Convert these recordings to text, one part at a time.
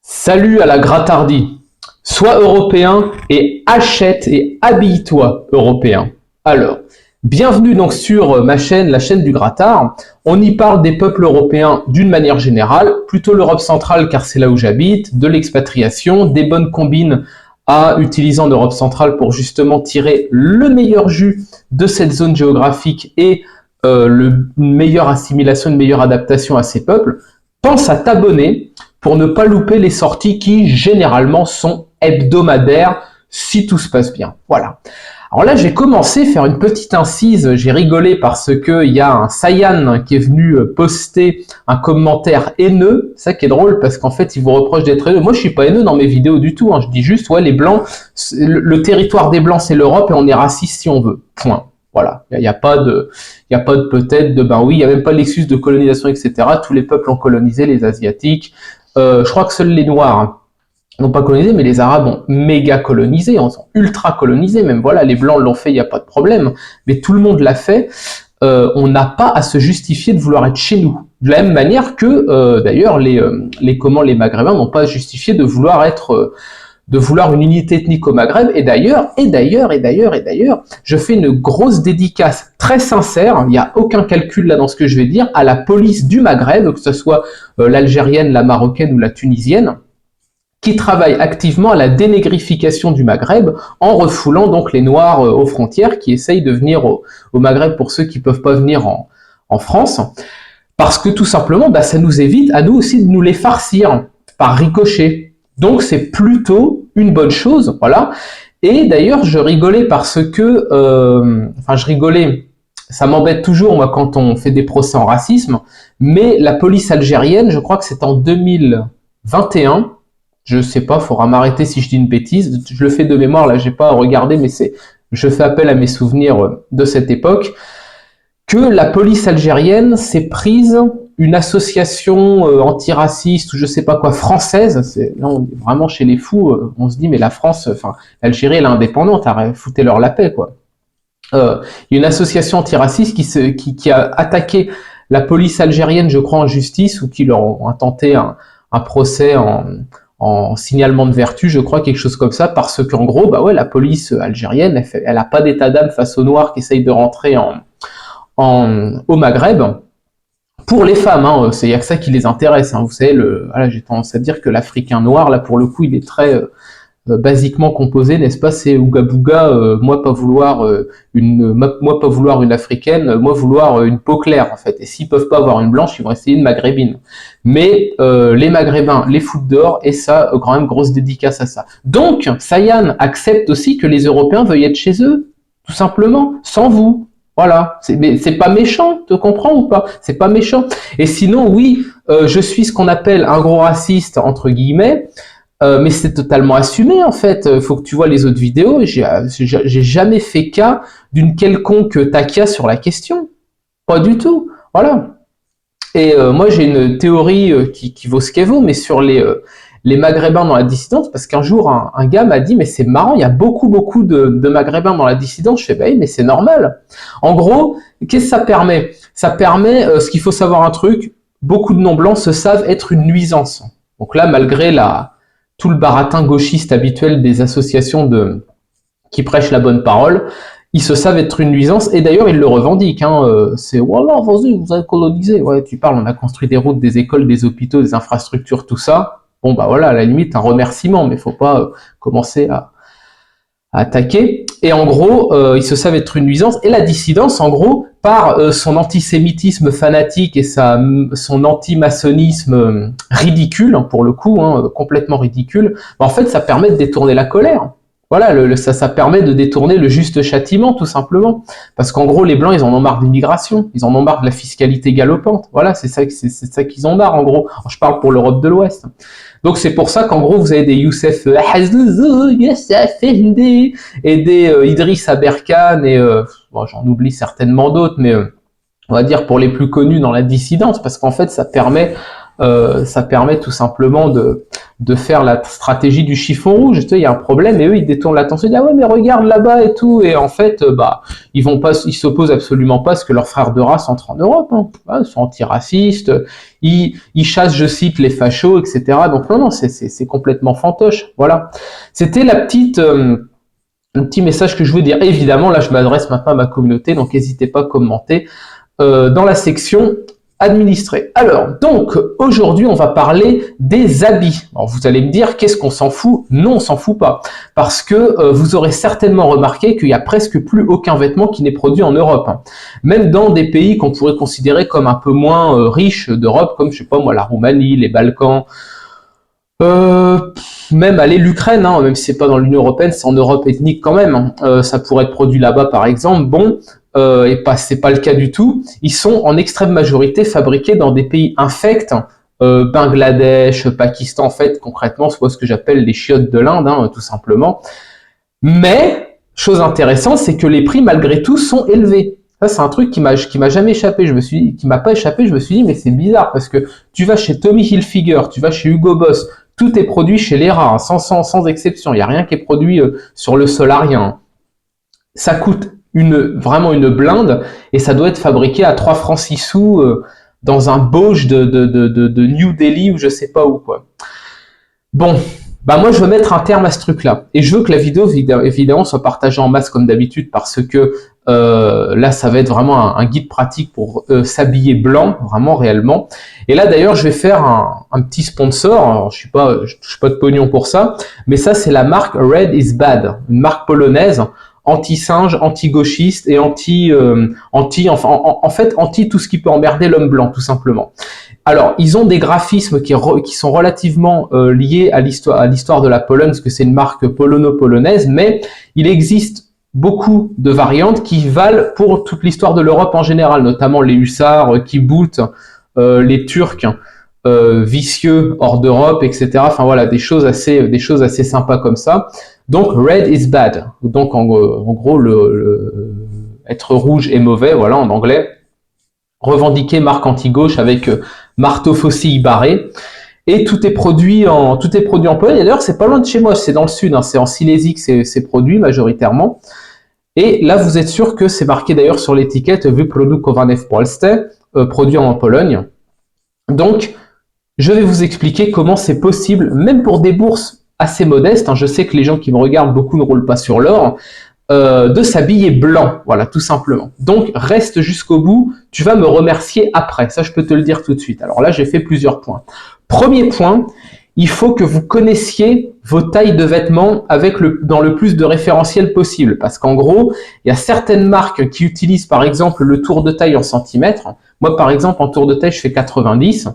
Salut à la Grattardi. Sois européen et achète et habille-toi européen. Alors, bienvenue donc sur ma chaîne, la chaîne du Grattard. On y parle des peuples européens d'une manière générale, plutôt l'Europe centrale car c'est là où j'habite, de l'expatriation, des bonnes combines à utiliser en Europe centrale pour justement tirer le meilleur jus de cette zone géographique et une meilleure assimilation, une meilleure adaptation à ces peuples. Pense à t'abonner pour ne pas louper les sorties qui généralement sont hebdomadaires si tout se passe bien. Voilà. Alors là, j'ai commencé à faire une petite incise, j'ai rigolé parce que il y a un Saiyan qui est venu poster un commentaire haineux, ça qui est drôle parce qu'en fait, il vous reproche d'être haineux. Moi, je suis pas haineux dans mes vidéos du tout, hein. Je dis juste, ouais, les Blancs, le territoire des Blancs, c'est l'Europe et on est raciste si on veut. Point. Voilà, il n'y a pas de peut-être de ben oui, il n'y a même pas l'excuse de colonisation, etc. Tous les peuples ont colonisé, les Asiatiques. Je crois que seuls les Noirs n'ont pas colonisé, mais les Arabes ont méga colonisé, ont ultra colonisé. Même voilà, les Blancs l'ont fait, il n'y a pas de problème. Mais tout le monde l'a fait. On n'a pas à se justifier de vouloir être chez nous. De la même manière que d'ailleurs les Maghrébins n'ont pas à justifier de vouloir une unité ethnique au Maghreb, et d'ailleurs, je fais une grosse dédicace très sincère, il n'y a aucun calcul là dans ce que je vais dire, à la police du Maghreb, que ce soit l'algérienne, la marocaine ou la tunisienne, qui travaille activement à la dénégrification du Maghreb en refoulant donc les Noirs aux frontières qui essayent de venir au Maghreb pour ceux qui ne peuvent pas venir en France, parce que tout simplement, bah, ça nous évite à nous aussi de nous les farcir par ricochet. Donc c'est plutôt une bonne chose, voilà. Et d'ailleurs, je rigolais parce que, ça m'embête toujours moi quand on fait des procès en racisme, mais la police algérienne, je crois que c'est en 2021, je sais pas, faudra m'arrêter si je dis une bêtise, je le fais de mémoire, là j'ai pas regardé, mais je fais appel à mes souvenirs de cette époque, que la police algérienne s'est prise une association antiraciste ou je sais pas quoi française, là on est vraiment chez les fous, on se dit mais la France, enfin l'Algérie elle est indépendante, foutez-leur la paix quoi. Il y a une association antiraciste qui a attaqué la police algérienne, je crois en justice, ou qui leur ont tenté un procès en signalement de vertu, je crois, quelque chose comme ça, parce qu'en gros, bah ouais, la police algérienne, elle a pas d'état d'âme face aux Noirs qui essayent de rentrer au Maghreb. Pour les femmes, hein, il y a que ça qui les intéresse. Hein. Vous savez, voilà, j'ai tendance à dire que l'Africain noir, là, pour le coup, il est très basiquement composé, n'est-ce pas? C'est Ouga Bouga, moi pas vouloir une africaine, moi vouloir une peau claire, en fait. Et s'ils peuvent pas avoir une blanche, ils vont essayer une maghrébine. Mais les Maghrébins les foutent dehors, et ça, quand même, grosse dédicace à ça. Donc, Saiyan accepte aussi que les Européens veuillent être chez eux, tout simplement, sans vous. Voilà, mais c'est pas méchant, tu comprends ou pas? C'est pas méchant. Et sinon, oui, je suis ce qu'on appelle un gros raciste entre guillemets, mais c'est totalement assumé en fait. Faut que tu vois les autres vidéos. J'ai jamais fait cas d'une quelconque taquia sur la question, pas du tout. Voilà. Et moi j'ai une théorie qui vaut ce qu'elle vaut, mais sur les Maghrébins dans la dissidence, parce qu'un jour, un gars m'a dit, mais c'est marrant, il y a beaucoup de Maghrébins dans la dissidence. Je fais, bah oui, mais c'est normal. En gros, qu'est-ce que ça permet? Ça permet, ce qu'il faut savoir un truc, beaucoup de non-blancs se savent être une nuisance. Donc là, malgré tout le baratin gauchiste habituel des associations qui prêchent la bonne parole, ils se savent être une nuisance, et d'ailleurs ils le revendiquent. C'est voilà, vas-y, vous avez colonisé. Ouais, tu parles, on a construit des routes, des écoles, des hôpitaux, des infrastructures, tout ça. Bon bah voilà, à la limite un remerciement, mais faut pas commencer à attaquer. Et en gros, ils se savent être une nuisance. Et la dissidence, en gros, par son antisémitisme fanatique et son anti-maçonnisme ridicule, pour le coup, complètement ridicule, en fait, ça permet de détourner la colère. Voilà, ça permet de détourner le juste châtiment, tout simplement. Parce qu'en gros, les Blancs, ils en ont marre de l'immigration, ils en ont marre de la fiscalité galopante. Voilà, c'est ça qu'ils ont marre, en gros. Je parle pour l'Europe de l'Ouest. Donc c'est pour ça qu'en gros, vous avez des Youssef et des Idriss Aberkan, et bon, j'en oublie certainement d'autres, mais on va dire pour les plus connus dans la dissidence, parce qu'en fait, ça permet tout simplement de de faire la stratégie du chiffon rouge. Tu sais, il y a un problème et eux ils détournent l'attention, ils disent ah ouais mais regarde là-bas et tout, et en fait ils s'opposent absolument pas à ce que leurs frères de race entrent en Europe. Hein. Ils sont antiracistes, ils chassent, je cite, les fachos, etc. Donc non, c'est complètement fantoche. Voilà. C'était le petit message que je voulais dire. Évidemment, là je m'adresse maintenant à ma communauté, donc n'hésitez pas à commenter dans la section administré. Alors, donc, aujourd'hui, on va parler des habits. Alors, vous allez me dire, qu'est-ce qu'on s'en fout? Non, on s'en fout pas. Parce que vous aurez certainement remarqué qu'il y a presque plus aucun vêtement qui n'est produit en Europe. Hein. Même dans des pays qu'on pourrait considérer comme un peu moins riches d'Europe, comme, je sais pas moi, la Roumanie, les Balkans, même aller l'Ukraine, hein, même si c'est pas dans l'Union Européenne, c'est en Europe ethnique quand même. Ça pourrait être produit là-bas, par exemple. Bon, c'est pas le cas du tout. Ils sont en extrême majorité fabriqués dans des pays infects, Bangladesh, Pakistan. En fait, concrètement, c'est ce que j'appelle les chiottes de l'Inde, hein, tout simplement. Mais chose intéressante, c'est que les prix malgré tout sont élevés. Ça, c'est un truc qui m'a jamais échappé. Qui m'a pas échappé. Je me suis dit, mais c'est bizarre parce que tu vas chez Tommy Hilfiger, tu vas chez Hugo Boss, tout est produit chez les rats, sans exception. Il y a rien qui est produit sur le sol arien. Ça coûte vraiment une blinde et ça doit être fabriqué à 3 francs 6 sous dans un Bauge de New Delhi ou je sais pas où quoi. Bon, moi je veux mettre un terme à ce truc-là et je veux que la vidéo évidemment soit partagée en masse comme d'habitude parce que là ça va être vraiment un guide pratique pour s'habiller blanc, vraiment réellement. Et là d'ailleurs je vais faire un petit sponsor. Alors, je suis pas de pognon pour ça, mais ça c'est la marque Red is Bad, une marque polonaise anti-singe, anti-gauchiste et anti tout ce qui peut emmerder l'homme blanc tout simplement. Alors, ils ont des graphismes qui sont relativement liés à l'histoire de la Pologne, parce que c'est une marque polono-polonaise, mais il existe beaucoup de variantes qui valent pour toute l'histoire de l'Europe en général, notamment les hussards qui boutent, les Turcs vicieux hors d'Europe, etc. Enfin voilà, des choses assez sympas comme ça. Donc red is bad. Donc en gros être rouge est mauvais, voilà en anglais. Revendiquer marque anti-gauche avec marteau faucille barré. Et tout est produit en Pologne. Et d'ailleurs, c'est pas loin de chez moi, c'est dans le sud, hein, c'est en Silésie que c'est produit majoritairement. Et là, vous êtes sûr que c'est marqué d'ailleurs sur l'étiquette wyprodukowany w Polsce, produit en Pologne. Donc, je vais vous expliquer comment c'est possible, même pour des bourses assez modestes, hein, je sais que les gens qui me regardent, beaucoup ne roulent pas sur l'or, de s'habiller blanc, voilà, tout simplement. Donc, reste jusqu'au bout, tu vas me remercier après, ça je peux te le dire tout de suite. Alors là, j'ai fait plusieurs points. Premier point, il faut que vous connaissiez vos tailles de vêtements dans le plus de référentiels possible, parce qu'en gros, il y a certaines marques qui utilisent par exemple le tour de taille en centimètres. Moi, par exemple, en tour de taille, je fais 90,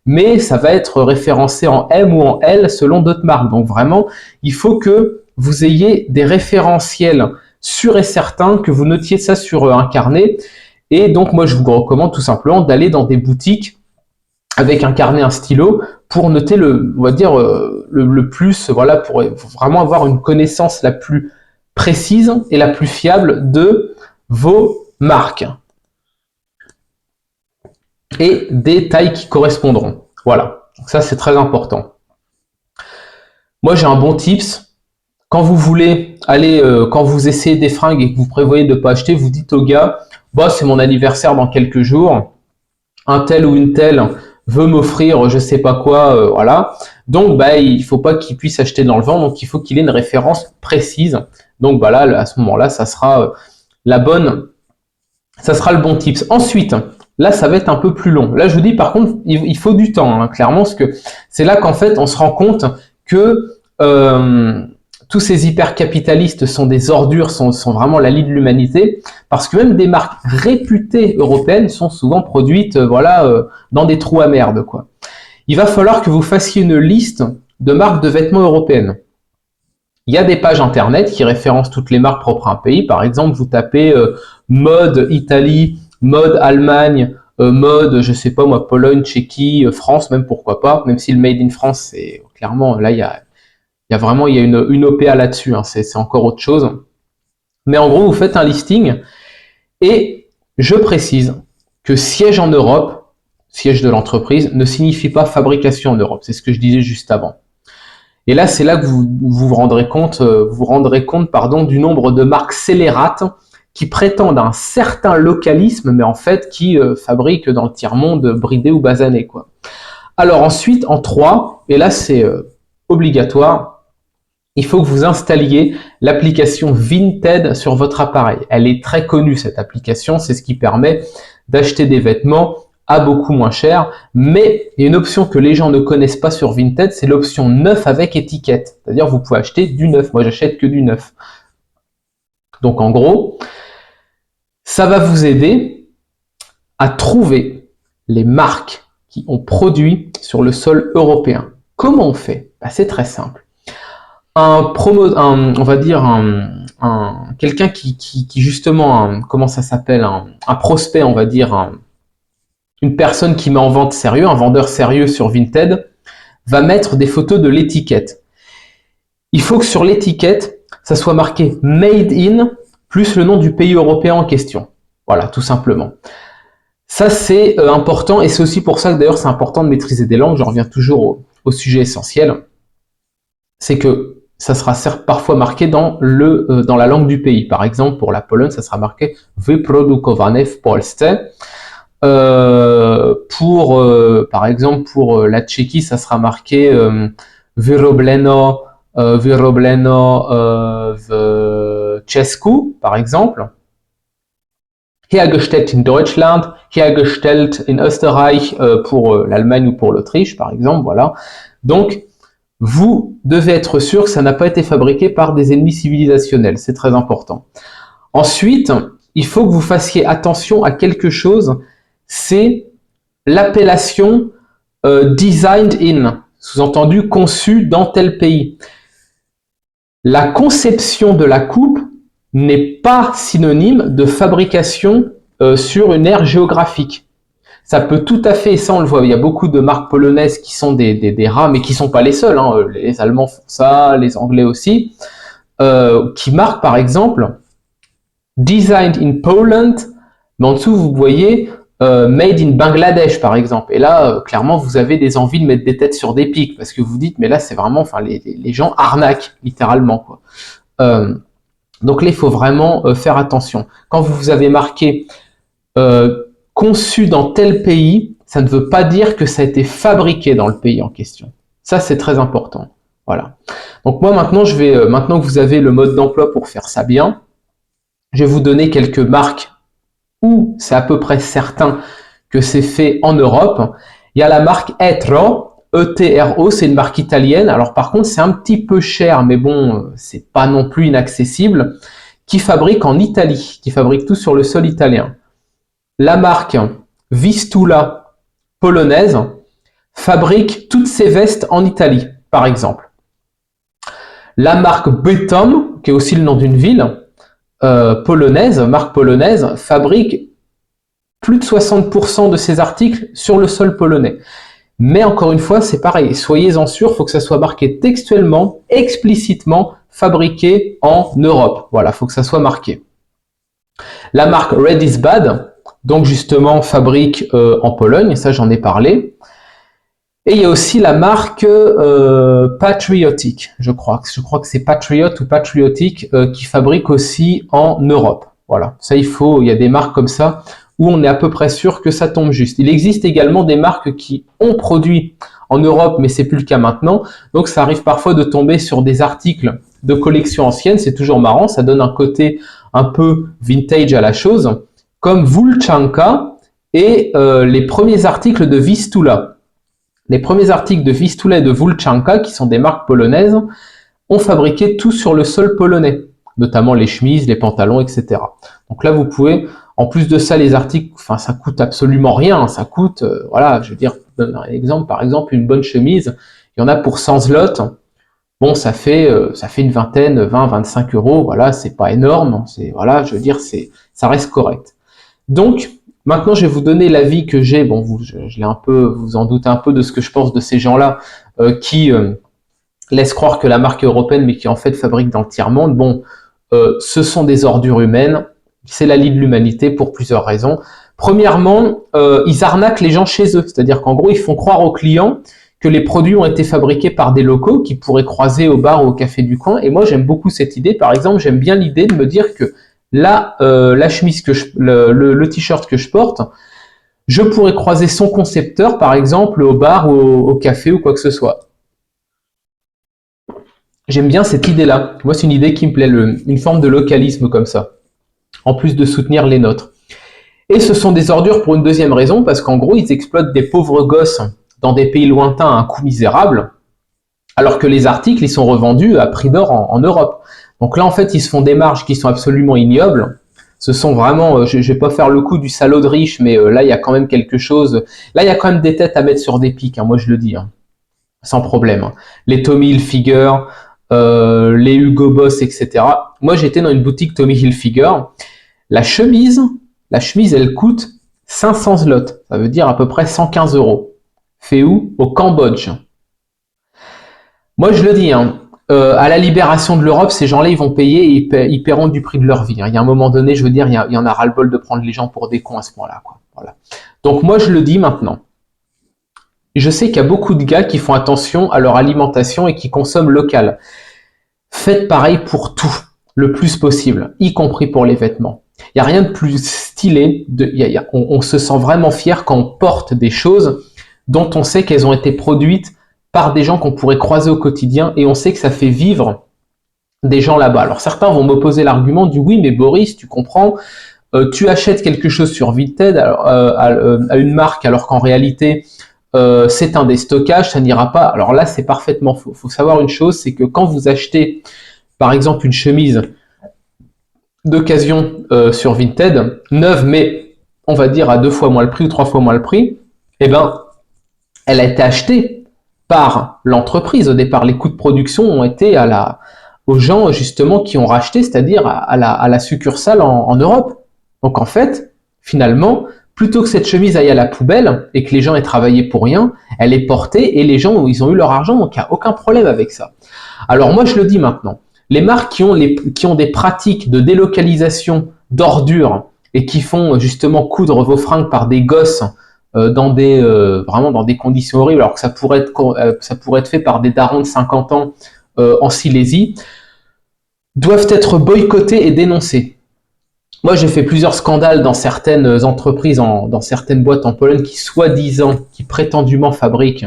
mais ça va être référencé en M ou en L selon d'autres marques. Donc vraiment, il faut que vous ayez des référentiels sûrs et certains, que vous notiez ça sur un carnet. Et donc moi, je vous recommande tout simplement d'aller dans des boutiques avec un carnet, un stylo, pour noter le plus, voilà, pour vraiment avoir une connaissance la plus précise et la plus fiable de vos marques. Et des tailles qui correspondront. Voilà, donc ça c'est très important. Moi j'ai un bon tips. Quand vous voulez aller, quand vous essayez des fringues et que vous prévoyez de ne pas acheter, vous dites au gars, c'est mon anniversaire dans quelques jours, un tel ou une telle veut m'offrir je sais pas quoi, voilà. Donc il faut pas qu'il puisse acheter dans le vent, donc il faut qu'il ait une référence précise. Donc là, à ce moment-là, ça sera le bon tips. Ensuite, là, ça va être un peu plus long. Là, je vous dis, par contre, il faut du temps, hein, clairement, parce que c'est là qu'en fait, on se rend compte que tous ces hyper-capitalistes sont des ordures, sont vraiment la lie de l'humanité, parce que même des marques réputées européennes sont souvent produites dans des trous à merde, quoi. Il va falloir que vous fassiez une liste de marques de vêtements européennes. Il y a des pages internet qui référencent toutes les marques propres à un pays. Par exemple, vous tapez mode Italie, mode Allemagne, mode, je sais pas moi, Pologne, Tchéquie, France, même pourquoi pas, même si le Made in France, c'est clairement, là, il y a une OPA là-dessus, hein, c'est encore autre chose. Mais en gros, vous faites un listing et je précise que siège en Europe, siège de l'entreprise, ne signifie pas fabrication en Europe. C'est ce que je disais juste avant. Et là, c'est là que vous rendrez compte, pardon, du nombre de marques scélérates qui prétendent un certain localisme, mais en fait qui fabriquent dans le tiers-monde bridé ou basané, quoi. Alors ensuite, en 3, et là c'est obligatoire, il faut que vous installiez l'application Vinted sur votre appareil. Elle est très connue, cette application, c'est ce qui permet d'acheter des vêtements à beaucoup moins cher, mais il y a une option que les gens ne connaissent pas sur Vinted, c'est l'option neuf avec étiquette. C'est-à-dire vous pouvez acheter du neuf, moi j'achète que du neuf. Donc en gros, ça va vous aider à trouver les marques qui ont produit sur le sol européen. Comment on fait? C'est très simple. On va dire quelqu'un qui justement, comment ça s'appelle, un prospect, on va dire, une personne qui met en vente sérieux, un vendeur sérieux sur Vinted, va mettre des photos de l'étiquette. Il faut que sur l'étiquette, ça soit marqué Made in plus le nom du pays européen en question. Voilà, tout simplement. Ça, c'est important et c'est aussi pour ça que d'ailleurs c'est important de maîtriser des langues. Je reviens toujours au sujet essentiel. C'est que ça sera certes parfois marqué dans la langue du pays. Par exemple, pour la Pologne, ça sera marqué Wyprodukowane w Polsce. Par exemple, pour la Tchéquie, ça sera marqué Wyrobleno w Czesku, par exemple. Hergestellt in Deutschland, hergestellt in Österreich pour l'Allemagne ou pour l'Autriche, par exemple. Voilà. Donc, vous devez être sûr que ça n'a pas été fabriqué par des ennemis civilisationnels. C'est très important. Ensuite, il faut que vous fassiez attention à quelque chose, c'est l'appellation designed in, sous-entendu conçu dans tel pays. La conception de la coupe n'est pas synonyme de fabrication sur une aire géographique. Ça peut tout à fait, et ça on le voit, il y a beaucoup de marques polonaises qui sont des rats, mais qui ne sont pas les seuls, hein. Les Allemands font ça, les Anglais aussi, qui marquent par exemple Designed in Poland, mais en dessous vous voyez Made in Bangladesh par exemple, et là clairement vous avez des envies de mettre des têtes sur des pics, parce que vous dites mais là c'est vraiment, enfin les gens arnaquent littéralement, quoi. Donc là il faut vraiment faire attention. Quand vous avez marqué conçu dans tel pays, ça ne veut pas dire que ça a été fabriqué dans le pays en question. Ça, c'est très important. Voilà. Donc moi, maintenant, maintenant que vous avez le mode d'emploi pour faire ça bien, je vais vous donner quelques marques où c'est à peu près certain que c'est fait en Europe. Il y a la marque Etro, E-T-R-O, c'est une marque italienne. Alors par contre, c'est un petit peu cher, mais bon, c'est pas non plus inaccessible, qui fabrique en Italie, qui fabrique tout sur le sol italien. La marque Vistula polonaise fabrique toutes ses vestes en Italie, par exemple. La marque Bytom, qui est aussi le nom d'une ville marque polonaise, fabrique plus de 60% de ses articles sur le sol polonais. Mais encore une fois, c'est pareil, soyez-en sûrs, il faut que ça soit marqué textuellement, explicitement, fabriqué en Europe. Voilà, il faut que ça soit marqué. La marque Red is Bad, donc justement fabrique en Pologne, ça j'en ai parlé. Et il y a aussi la marque Patriotic, je crois que c'est Patriot ou Patriotic qui fabrique aussi en Europe. Voilà, ça il y a des marques comme ça où on est à peu près sûr que ça tombe juste. Il existe également des marques qui ont produit en Europe, mais c'est plus le cas maintenant. Donc ça arrive parfois de tomber sur des articles de collection ancienne, c'est toujours marrant, ça donne un côté un peu vintage à la chose, comme Włóczanka et les premiers articles de Vistula. Les premiers articles de Vistula et de Włóczanka, qui sont des marques polonaises, ont fabriqué tout sur le sol polonais, notamment les chemises, les pantalons, etc. Donc là, vous pouvez, en plus de ça, les articles, enfin, ça coûte absolument rien, ça coûte, voilà, je veux dire, je donne un exemple, par exemple, une bonne chemise, il y en a pour 100 zlotys. Bon, ça fait une vingtaine, 20, 25 euros, voilà, c'est pas énorme, voilà, je veux dire, ça reste correct. Donc, maintenant, je vais vous donner l'avis que j'ai. Bon, je l'ai un peu, vous en doutez un peu de ce que je pense de ces gens-là qui laissent croire que la marque est européenne, mais qui en fait fabriquent dans le tiers-monde. Bon, ce sont des ordures humaines. C'est la lie de l'humanité pour plusieurs raisons. Premièrement, ils arnaquent les gens chez eux. C'est-à-dire qu'en gros, ils font croire aux clients que les produits ont été fabriqués par des locaux qui pourraient croiser au bar ou au café du coin. Et moi, j'aime beaucoup cette idée. Par exemple, j'aime bien l'idée de me dire que là, la chemise le t-shirt que je porte, je pourrais croiser son concepteur, par exemple, au bar ou au café ou quoi que ce soit. J'aime bien cette idée-là. Moi, c'est une idée qui me plaît, une forme de localisme comme ça, en plus de soutenir les nôtres. Et ce sont des ordures pour une deuxième raison, parce qu'en gros, ils exploitent des pauvres gosses dans des pays lointains à un coût misérable, alors que les articles, ils sont revendus à prix d'or en Europe. Donc là, en fait, ils se font des marges qui sont absolument ignobles. Ce sont vraiment, je vais pas faire le coup du salaud de riche, mais là, il y a quand même quelque chose. Là, il y a quand même des têtes à mettre sur des pics, hein, moi je le dis, hein, sans problème. Hein. Les Tommy Hilfiger, les Hugo Boss, etc. Moi, j'étais dans une boutique Tommy Hilfiger. La chemise, elle coûte 500 zlots. Ça veut dire à peu près 115 euros. Fait où? Au Cambodge. Moi, je le dis, hein, à la libération de l'Europe, ces gens-là, ils vont payer et ils paieront du prix de leur vie. Hein. Il y a un moment donné, je veux dire, il y en a ras-le-bol de prendre les gens pour des cons à ce point-là. Quoi. Voilà. Donc moi, je le dis maintenant. Je sais qu'il y a beaucoup de gars qui font attention à leur alimentation et qui consomment local. Faites pareil pour tout, le plus possible, y compris pour les vêtements. Il n'y a rien de plus stylé, on se sent vraiment fier quand on porte des choses dont on sait qu'elles ont été produites par des gens qu'on pourrait croiser au quotidien et on sait que ça fait vivre des gens là-bas. Alors certains vont m'opposer l'argument du oui, mais Boris, tu comprends, tu achètes quelque chose sur Vinted à une marque alors qu'en réalité c'est un déstockage, ça n'ira pas. Alors là, c'est parfaitement faux. Il faut savoir une chose, c'est que quand vous achetez, par exemple, une chemise d'occasion sur Vinted, neuve, mais on va dire à 2 fois moins le prix ou 3 fois moins le prix, eh ben, elle a été achetée par l'entreprise. Au départ, les coûts de production ont été aux gens justement qui ont racheté, c'est-à-dire à la succursale en Europe. Donc en fait, finalement, plutôt que cette chemise aille à la poubelle et que les gens aient travaillé pour rien, elle est portée et les gens, ils ont eu leur argent, donc il n'y a aucun problème avec ça. Alors moi, je le dis maintenant, les marques qui ont des pratiques de délocalisation d'ordures et qui font justement coudre vos fringues par des gosses vraiment dans des conditions horribles, alors que ça pourrait être fait par des darons de 50 ans en Silésie, doivent être boycottés et dénoncés. Moi, j'ai fait plusieurs scandales dans certaines entreprises, dans certaines boîtes en Pologne qui prétendument fabriquent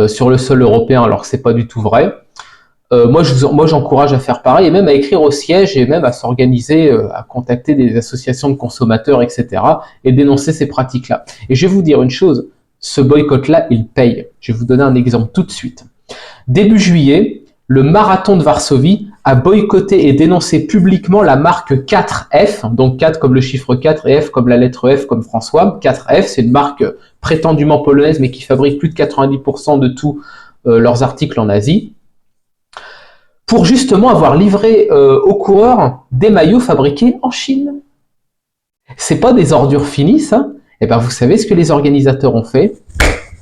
sur le sol européen, alors que c'est pas du tout vrai. Moi, j'encourage à faire pareil, et même à écrire au siège, et même à s'organiser, à contacter des associations de consommateurs, etc., et dénoncer ces pratiques-là. Et je vais vous dire une chose, ce boycott-là, il paye. Je vais vous donner un exemple tout de suite. Début juillet, le marathon de Varsovie a boycotté et dénoncé publiquement la marque 4F, donc 4 comme le chiffre 4 et F comme la lettre F comme François. 4F, c'est une marque prétendument polonaise, mais qui fabrique plus de 90% de tous leurs articles en Asie, pour justement avoir livré aux coureurs des maillots fabriqués en Chine. C'est pas des ordures finies, ça? Eh ben, vous savez ce que les organisateurs ont fait?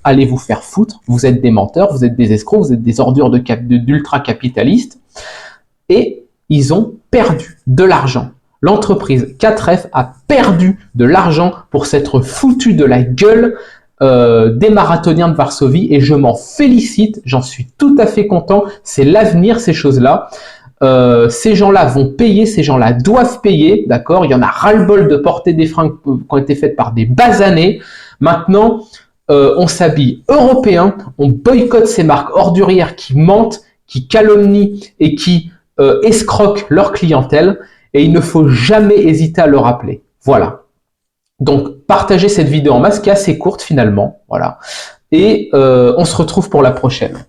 Allez vous faire foutre, vous êtes des menteurs, vous êtes des escrocs, vous êtes des ordures d'ultra-capitalistes. Et ils ont perdu de l'argent. L'entreprise 4F a perdu de l'argent pour s'être foutu de la gueule des marathoniens de Varsovie et je m'en félicite, j'en suis tout à fait content, c'est l'avenir ces choses-là. Ces gens-là vont payer, ces gens-là doivent payer, d'accord? Il y en a ras-le-bol de porter des fringues qui ont été faites par des basanés. Maintenant, on s'habille européen, on boycotte ces marques ordurières qui mentent, qui calomnient et qui escroquent leur clientèle et il ne faut jamais hésiter à le rappeler. Voilà. Donc, partagez cette vidéo en masse qui est assez courte finalement. Voilà. Et on se retrouve pour la prochaine.